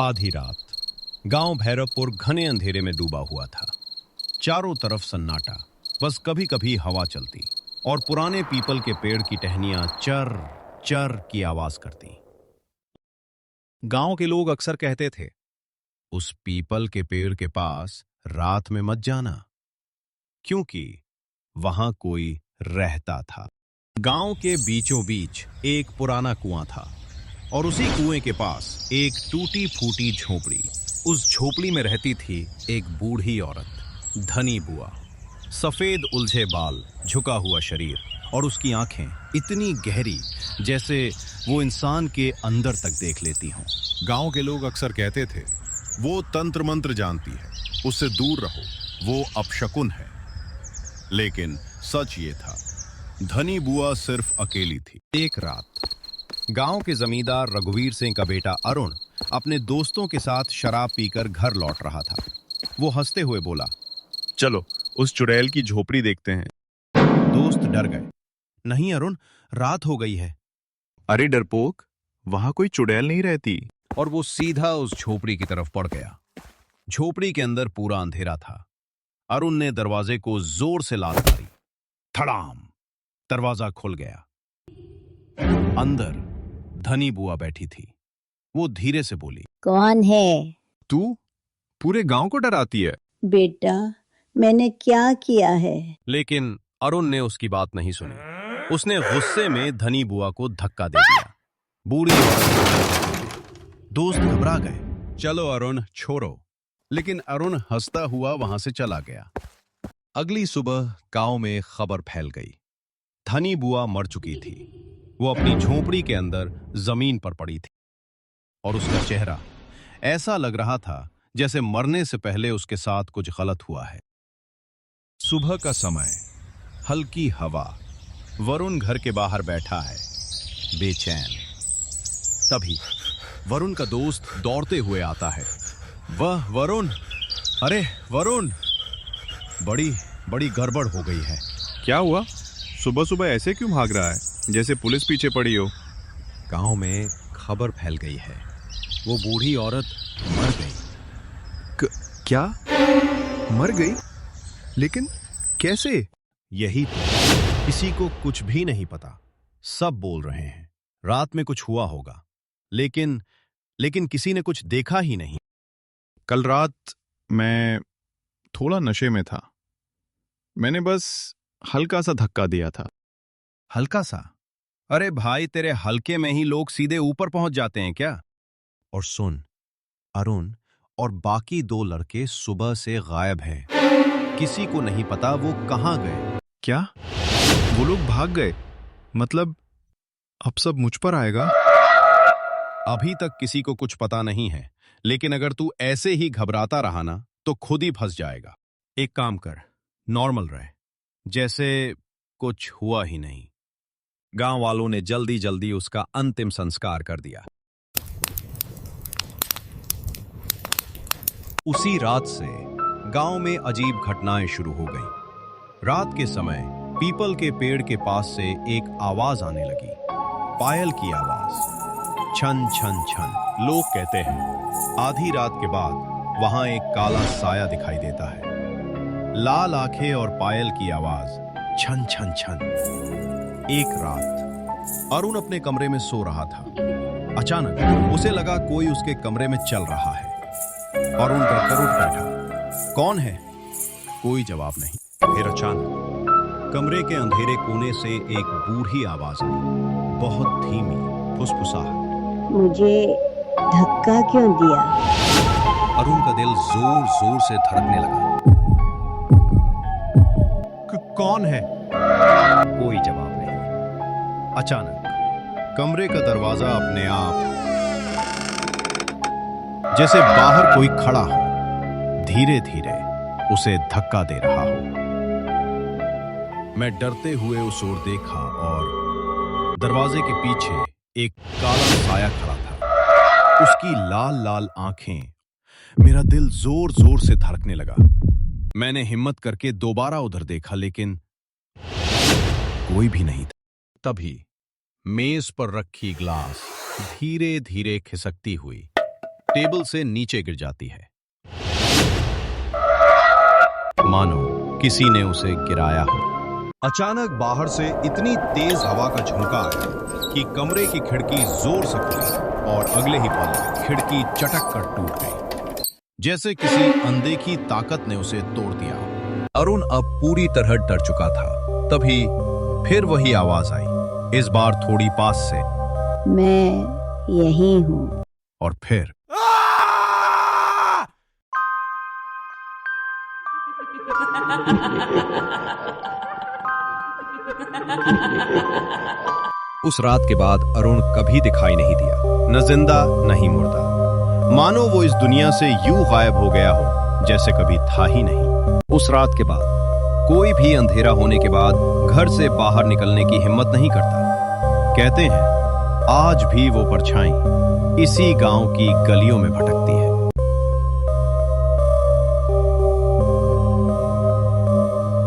आधी रात गांव भैरवपुर घने अंधेरे में डूबा हुआ था। चारों तरफ सन्नाटा, बस कभी कभी हवा चलती और पुराने पीपल के पेड़ की टहनियां चर चर की आवाज करती। गांव के लोग अक्सर कहते थे, उस पीपल के पेड़ के पास रात में मत जाना, क्योंकि वहां कोई रहता था। गांव के बीचों बीच एक पुराना कुआं था और उसी कुएं के पास एक टूटी फूटी झोपड़ी। उस झोपड़ी में रहती थी एक बूढ़ी औरत, धनी बुआ। सफेद उलझे बाल, झुका हुआ शरीर और उसकी आंखें इतनी गहरी जैसे वो इंसान के अंदर तक देख लेती हों। गांव के लोग अक्सर कहते थे, वो तंत्र मंत्र जानती है, उससे दूर रहो, वो अपशकुन है। लेकिन सच ये था, धनी बुआ सिर्फ अकेली थी। एक रात गांव के जमींदार रघुवीर सिंह का बेटा अरुण अपने दोस्तों के साथ शराब पीकर घर लौट रहा था। वो हंसते हुए बोला, चलो उस चुड़ैल की झोपड़ी देखते हैं। दोस्त डर गए। नहीं अरुण, रात हो गई है। अरे डरपोक, वहां कोई चुड़ैल नहीं रहती। और वो सीधा उस झोपड़ी की तरफ बढ़ गया। झोपड़ी के अंदर पूरा अंधेरा था। अरुण ने दरवाजे को जोर से लात मारी। धड़ाम, दरवाजा खुल गया। अंदर धनी बुआ बैठी थी। वो धीरे से बोली, कौन है? तू पूरे गांव को डराती है। बेटा, मैंने क्या किया है? लेकिन अरुण ने उसकी बात नहीं सुनी। उसने गुस्से में धनी बुआ को धक्का दे दिया। बूढ़ी दोस्त घबरा गए। चलो अरुण, छोड़ो। लेकिन अरुण हंसता हुआ वहां से चला गया। अगली सुबह गांव में खबर फैल गई, धनी बुआ मर चुकी थी। वो अपनी झोपड़ी के अंदर जमीन पर पड़ी थी और उसका चेहरा ऐसा लग रहा था जैसे मरने से पहले उसके साथ कुछ गलत हुआ है। सुबह का समय, हल्की हवा। वरुण घर के बाहर बैठा है, बेचैन। तभी वरुण का दोस्त दौड़ते हुए आता है। वह वरुण, अरे वरुण, बड़ी गड़बड़ हो गई है। क्या हुआ? सुबह सुबह ऐसे क्यों भाग रहा है, जैसे पुलिस पीछे पड़ी हो? गांव में खबर फैल गई है, वो बूढ़ी औरत मर गई। क्या? मर गई? लेकिन कैसे? यही तो, किसी को कुछ भी नहीं पता। सब बोल रहे हैं रात में कुछ हुआ होगा, लेकिन किसी ने कुछ देखा ही नहीं। कल रात मैं थोड़ा नशे में था। मैंने बस हल्का सा धक्का दिया था। हल्का सा? अरे भाई, तेरे हल्के में ही लोग सीधे ऊपर पहुंच जाते हैं क्या? और सुन, अरुण और बाकी 2 लड़के सुबह से गायब हैं। किसी को नहीं पता वो कहां गए। क्या? वो लोग भाग गए? मतलब अब सब मुझ पर आएगा? अभी तक किसी को कुछ पता नहीं है, लेकिन अगर तू ऐसे ही घबराता रहा ना तो खुद ही फंस जाएगा। एक काम कर, नॉर्मल रहे, जैसे कुछ हुआ ही नहीं। गांव वालों ने जल्दी जल्दी उसका अंतिम संस्कार कर दिया। उसी रात से गांव में अजीब घटनाएं शुरू हो गईं। रात के समय पीपल के पेड़ के पास से एक आवाज आने लगी, पायल की आवाज। छन छन छन। लोग कहते हैं आधी रात के बाद वहां एक काला साया दिखाई देता है। लाल आंखें और पायल की आवाज, छन छन छन। एक रात अरुण अपने कमरे में सो रहा था। अचानक उसे लगा कोई उसके कमरे में चल रहा है। अरुण डरकर उठ बैठा। कौन है? कोई जवाब नहीं। फिर अचानक कमरे के अंधेरे कोने से एक बूढ़ी आवाज आई, बहुत धीमी, फुसफुसाहट। मुझे धक्का क्यों दिया? अरुण का दिल जोर जोर से धड़कने लगा। कौन है? कोई जवाब नहीं। अचानक कमरे का दरवाजा अपने आप, जैसे बाहर कोई खड़ा हो, धीरे धीरे उसे धक्का दे रहा हो। मैं डरते हुए उस ओर देखा और दरवाजे के पीछे एक काला साया खड़ा था। उसकी लाल लाल आंखें। मेरा दिल जोर जोर से धड़कने लगा। मैंने हिम्मत करके दोबारा उधर देखा, लेकिन कोई भी नहीं था। तभी मेज पर रखी ग्लास धीरे धीरे खिसकती हुई टेबल से नीचे गिर जाती है, मानो किसी ने उसे गिराया हो। अचानक बाहर से इतनी तेज हवा का झोंका आया कि कमरे की खिड़की जोर से खुली और अगले ही पल खिड़की चटक कर टूट गई, जैसे किसी अनदेखी ताकत ने उसे तोड़ दिया। अरुण अब पूरी तरह डर चुका था। तभी फिर वही आवाज आई, इस बार थोड़ी पास से, मैं यही हूँ। और फिर उस रात के बाद अरुण कभी दिखाई नहीं दिया, न जिंदा न ही मुर्दा, मानो वो इस दुनिया से यूं गायब हो गया हो जैसे कभी था ही नहीं। उस रात के बाद कोई भी अंधेरा होने के बाद घर से बाहर निकलने की हिम्मत नहीं करता। कहते हैं आज भी वो परछाई इसी गांव की गलियों में भटकती है।